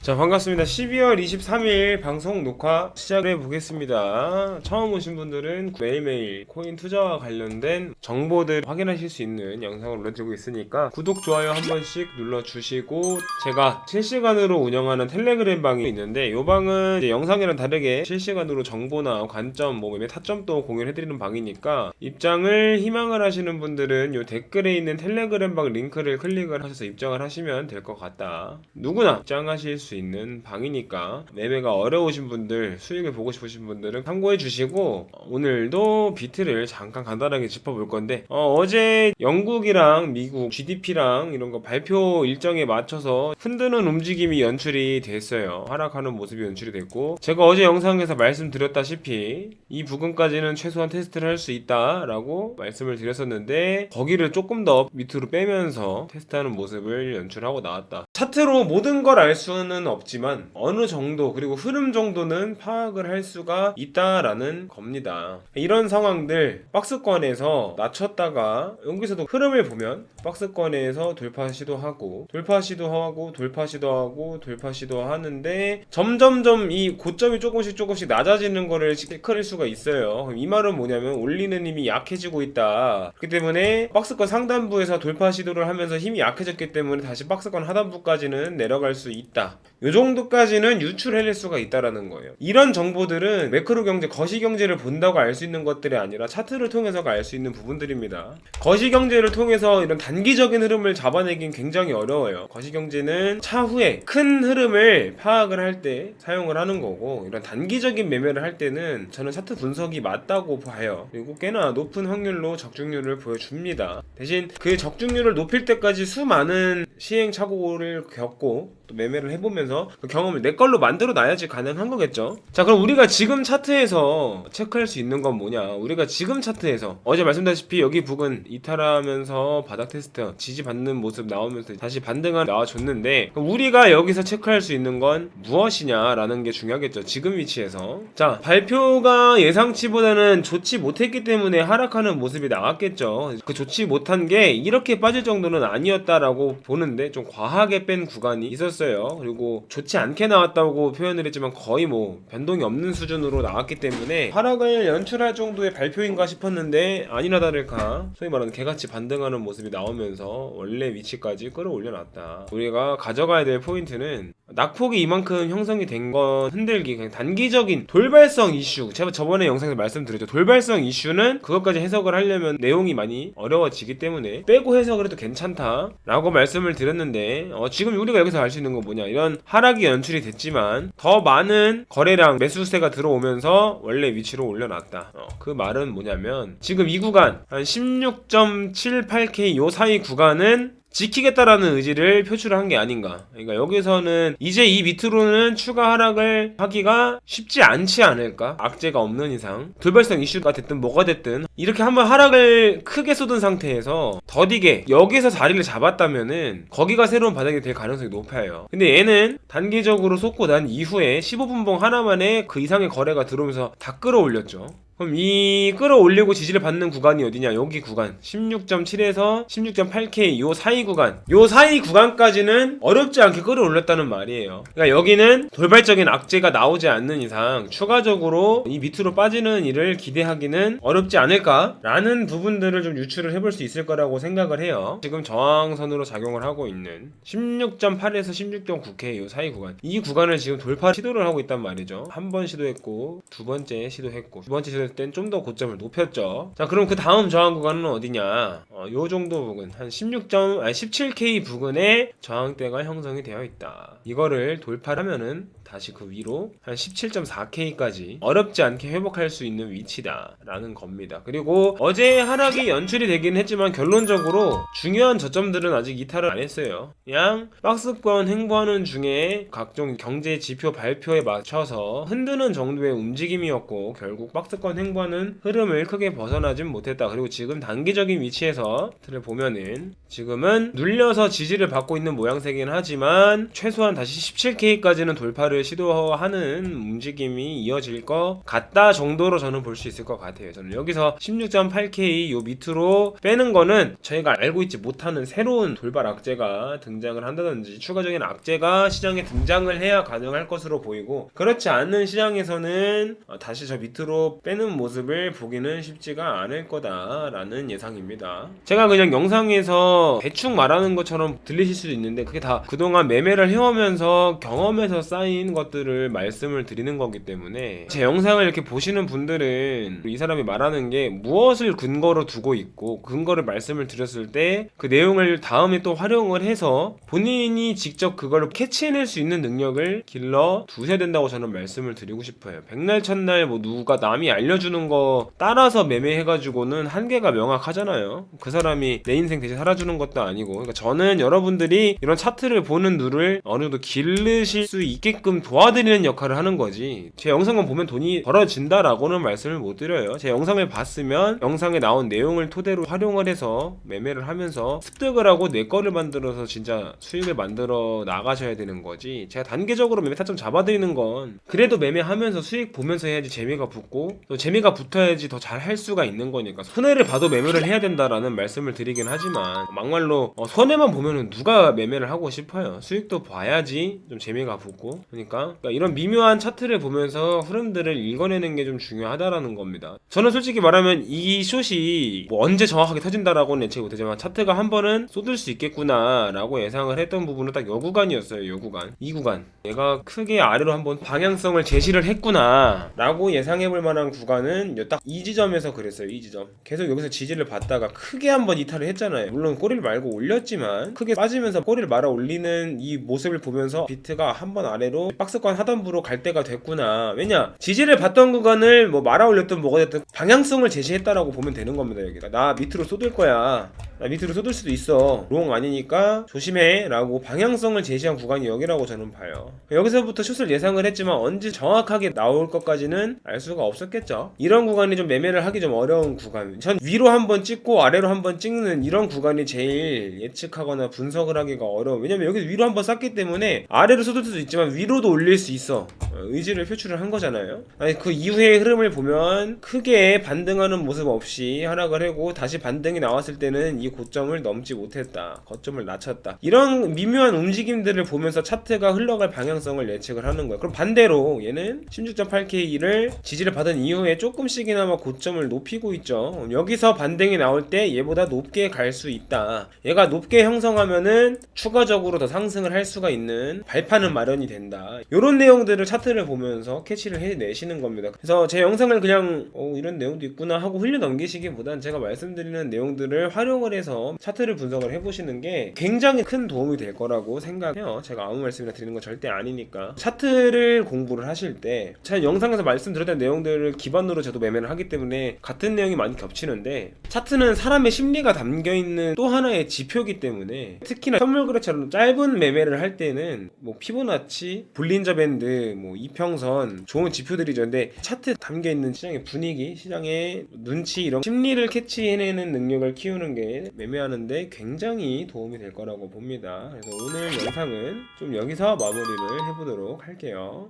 자, 반갑습니다. 12월 23일 방송 녹화 시작해 보겠습니다. 처음 오신 분들은 매일매일 코인 투자와 관련된 정보들 확인하실 수 있는 영상을 올려드리고 있으니까 구독, 좋아요 한 번씩 눌러주시고, 제가 실시간으로 운영하는 텔레그램 방이 있는데, 이 방은 이제 영상이랑 다르게 실시간으로 정보나 관점, 매매 타점도 공유해드리는 방이니까 입장을 희망을 하시는 분들은 이 댓글에 있는 텔레그램 방 링크를 클릭을 하셔서 입장을 하시면 될 것 같다. 누구나 입장하실 수 있는 방이니까 매매가 어려우신 분들, 수익을 보고 싶으신 분들은 참고해 주시고, 오늘도 비트를 잠깐 간단하게 짚어볼 건데, 어제 영국이랑 미국 GDP랑 이런 거 발표 일정에 맞춰서 흔드는 움직임이 연출이 됐어요. 하락하는 모습이 연출이 됐고, 제가 어제 영상에서 말씀드렸다시피 이 부근까지는 최소한 테스트를 할 수 있다라고 말씀을 드렸었는데, 거기를 조금 더 밑으로 빼면서 테스트하는 모습을 연출하고 나왔다. 차트로 모든 걸 알 수는 없지만 어느 정도, 그리고 흐름 정도는 파악을 할 수가 있다라는 겁니다. 이런 상황들, 박스권에서 낮췄다가 여기서도 흐름을 보면 박스권에서 돌파 시도하고 돌파 시도하고 돌파 시도하고 돌파 시도하는데, 점점점 이 고점이 조금씩 낮아지는 거를 체크할 수가 있어요. 그럼 이 말은 뭐냐면 올리는 힘이 약해지고 있다. 그렇기 때문에 박스권 상단부에서 돌파 시도를 하면서 힘이 약해졌기 때문에 다시 박스권 하단부까지는 내려갈 수 있다. 요 정도까지는 유출해낼 수가 있다라는 거예요. 이런 정보들은 매크로 경제, 거시 경제를 본다고 알 수 있는 것들이 아니라 차트를 통해서가 알 수 있는 부분들입니다. 거시 경제를 통해서 이런 단기적인 흐름을 잡아내긴 굉장히 어려워요. 거시 경제는 차후에 큰 흐름을 파악을 할 때 사용을 하는 거고, 이런 단기적인 매매를 할 때는 저는 차트 분석이 맞다고 봐요. 그리고 꽤나 높은 확률로 적중률을 보여줍니다. 대신 그 적중률을 높일 때까지 수많은 시행착오를 겪고 또 매매를 해보면서 그 경험을 내 걸로 만들어 놔야지 가능한 거겠죠. 자, 그럼 우리가 지금 차트에서 체크할 수 있는 건 뭐냐? 우리가 지금 차트에서 어제 말씀드렸다시피 여기 부근 이탈하면서 바닥 테스트 지지받는 모습 나오면서 다시 반등이 나와줬는데, 우리가 여기서 체크할 수 있는 건 무엇이냐라는 게 중요하겠죠. 지금 위치에서. 자, 발표가 예상치보다는 좋지 못했기 때문에 하락하는 모습이 나왔겠죠. 그 좋지 못한 게 이렇게 빠질 정도는 아니었다라고 보는데 좀 과하게 뺀 구간이 있었어요. 그리고 좋지 않게 나왔다고 표현을 했지만 거의 변동이 없는 수준으로 나왔기 때문에 하락을 연출할 정도의 발표인가 싶었는데, 아니나 다를까 소위 말하는 개같이 반등하는 모습이 나오면서 원래 위치까지 끌어올려놨다. 우리가 가져가야 될 포인트는 낙폭이 이만큼 형성이 된 건 흔들기, 그냥 단기적인 돌발성 이슈. 제가 저번에 영상에서 말씀드렸죠. 돌발성 이슈는 그것까지 해석을 하려면 내용이 많이 어려워지기 때문에 빼고 해석을 해도 괜찮다 라고 말씀을 드렸는데, 지금 우리가 여기서 알 수 있는 건 뭐냐, 이런 하락이 연출이 됐지만 더 많은 거래량, 매수세가 들어오면서 원래 위치로 올려놨다. 그 말은 뭐냐면 지금 이 구간 한 16.78K 요 사이 구간은 지키겠다라는 의지를 표출한 게 아닌가. 그러니까 여기서는 이제 이 밑으로는 추가 하락을 하기가 쉽지 않지 않을까? 악재가 없는 이상, 돌발성 이슈가 됐든 뭐가 됐든 이렇게 한번 하락을 크게 쏟은 상태에서 더디게 여기서 자리를 잡았다면은 거기가 새로운 바닥이 될 가능성이 높아요. 근데 얘는 단기적으로 쏟고 난 이후에 15분봉 하나만에 그 이상의 거래가 들어오면서 다 끌어올렸죠. 그럼 이 끌어올리고 지지를 받는 구간이 어디냐? 여기 구간 16.7에서 16.8K 요 사이 구간, 요 사이 구간까지는 어렵지 않게 끌어올렸다는 말이에요. 그러니까 여기는 돌발적인 악재가 나오지 않는 이상 추가적으로 이 밑으로 빠지는 일을 기대하기는 어렵지 않을까라는 부분들을 좀 유추를 해볼 수 있을 거라고 생각을 해요. 지금 저항선으로 작용을 하고 있는 16.8에서 16.9K 요 사이 구간, 이 구간을 지금 돌파 시도를 하고 있단 말이죠. 한 번 시도했고 두 번째 시도했고 두 번째 시도 땐 좀 더 고점을 높였죠. 자, 그럼 그 다음 저항 구간은 어디냐? 요 정도 부근, 한 17K 부근에 저항대가 형성이 되어 있다. 이거를 돌파하면은 다시 그 위로 한 17.4K까지 어렵지 않게 회복할 수 있는 위치다 라는 겁니다. 그리고 어제 하락이 연출이 되긴 했지만 결론적으로 중요한 저점들은 아직 이탈을 안 했어요. 그냥 박스권 행보하는 중에 각종 경제 지표 발표에 맞춰서 흔드는 정도의 움직임이었고, 결국 박스권 한번 행보하는 흐름을 크게 벗어나진 못했다. 그리고 지금 단기적인 위치에서 틀을 보면은 지금은 눌려서 지지를 받고 있는 모양새긴 하지만 최소한 다시 17K까지는 돌파를 시도하는 움직임이 이어질 것 같다 정도로 저는 볼 수 있을 것 같아요. 저는 여기서 16.8K 요 밑으로 빼는 거는 저희가 알고 있지 못하는 새로운 돌발 악재가 등장을 한다든지 추가적인 악재가 시장에 등장을 해야 가능할 것으로 보이고, 그렇지 않는 시장에서는 다시 저 밑으로 빼는 모습을 보기는 쉽지가 않을 거다라는 예상입니다. 제가 그냥 영상에서 대충 말하는 것처럼 들리실 수도 있는데 그게 다 그동안 매매를 해오면서 경험에서 쌓인 것들을 말씀을 드리는 거기 때문에, 제 영상을 이렇게 보시는 분들은 이 사람이 말하는 게 무엇을 근거로 두고 있고 근거를 말씀을 드렸을 때 그 내용을 다음에 또 활용을 해서 본인이 직접 그걸 캐치해낼 수 있는 능력을 길러 두셔야 된다고 저는 말씀을 드리고 싶어요. 백날 첫날 뭐 누가 남이 알려주는 거 따라서 매매해가지고는 한계가 명확하잖아요. 그 사람이 내 인생 대신 살아주는 것도 아니고. 그러니까 저는 여러분들이 이런 차트를 보는 눈을 어느 정도 기르실 수 있게끔 도와드리는 역할을 하는 거지, 제 영상만 보면 돈이 벌어진다라고는 말씀을 못 드려요. 제 영상을 봤으면 영상에 나온 내용을 토대로 활용을 해서 매매를 하면서 습득을 하고 내 거를 만들어서 진짜 수익을 만들어 나가셔야 되는 거지, 제가 단계적으로 매매 타점 잡아드리는 건 그래도 매매하면서 수익 보면서 해야지 재미가 붙고, 또 재미가 붙어야지 더 잘 할 수가 있는 거니까. 손해를 봐도 매매를 해야 된다라는 말씀을 드리긴 하지만 막말로 손해만 보면은 누가 매매를 하고 싶어요. 수익도 봐야지 좀 재미가 붙고. 그러니까 이런 미묘한 차트를 보면서 흐름들을 읽어내는 게 좀 중요하다라는 겁니다. 저는 솔직히 말하면 이 숏이 뭐 언제 정확하게 터진다라고는 예측 못하지만 차트가 한 번은 쏟을 수 있겠구나 라고 예상을 했던 부분은 딱 요 구간이었어요. 요 구간, 이 구간, 얘가 크게 아래로 한번 방향성을 제시를 했구나 라고 예상해볼 만한 구간은 딱 이 지점에서 그랬어요. 이 지점 계속 여기서 지지를 받다가 크게 한번 이탈을 했잖아요. 물론 꼬리를 말고 올렸지만 크게 빠지면서 꼬리를 말아 올리는 이 모습을 보면서 비트가 한번 아래로 박스권 하단부로 갈 때가 됐구나. 왜냐, 지지를 받던 구간을 뭐 말아 올렸든 뭐가 됐든 방향성을 제시했다라고 보면 되는 겁니다. 여기가 나 밑으로 쏟을 거야, 나 밑으로 쏟을 수도 있어, 롱 아니니까 조심해 라고 방향성을 제시한 구간이 여기라고 저는 봐요. 여기서부터 숏을 예상을 했지만 언제 정확하게 나올 것까지는 알 수가 없었겠죠. 이런 구간이 좀 매매를 하기 좀 어려운 구간, 전 위로 한번 찍고 아래로 한번 찍는 이런 구간이 제일 예측하거나 분석을 하기가 어려워. 왜냐면 여기서 위로 한번 쌌기 때문에 아래로 쏟을 수도 있지만 위로도 올릴 수 있어. 의지를 표출을 한 거잖아요. 아니, 그 이후의 흐름을 보면 크게 반등하는 모습 없이 하락을 하고 다시 반등이 나왔을 때는 이 고점을 넘지 못했다, 거점을 낮췄다, 이런 미묘한 움직임들을 보면서 차트가 흘러갈 방향성을 예측을 하는 거예요. 그럼 반대로 얘는 16.8K를 지지를 받은 이후에 조금씩이나마 고점을 높이고 있죠. 여기서 반등이 나올 때 얘보다 높게 갈 수 있다, 얘가 높게 형성하면은 추가적으로 더 상승을 할 수가 있는 발판은 마련이 된다, 이런 내용들을 차트를 보면서 캐치를 해내시는 겁니다. 그래서 제 영상을 그냥 이런 내용도 있구나 하고 흘려 넘기시기보단 제가 말씀드리는 내용들을 활용을 해서 차트를 분석을 해보시는 게 굉장히 큰 도움이 될 거라고 생각해요. 제가 아무 말씀이나 드리는 건 절대 아니니까. 차트를 공부를 하실 때 제가 영상에서 말씀드렸던 내용들을 기반으로 저도 매매를 하기 때문에 같은 내용이 많이 겹치는데, 차트는 사람의 심리가 담겨있는 또 하나의 지표이기 때문에 특히나 선물 거래처럼 짧은 매매를 할 때는 뭐 피보나치, 볼린저 밴드, 뭐 이평선 좋은 지표들이죠. 근데 차트에 담겨있는 시장의 분위기, 시장의 눈치, 이런 심리를 캐치해내는 능력을 키우는 게 매매하는데 굉장히 도움이 될 거라고 봅니다. 그래서 오늘 영상은 좀 여기서 마무리를 해보도록 할게요.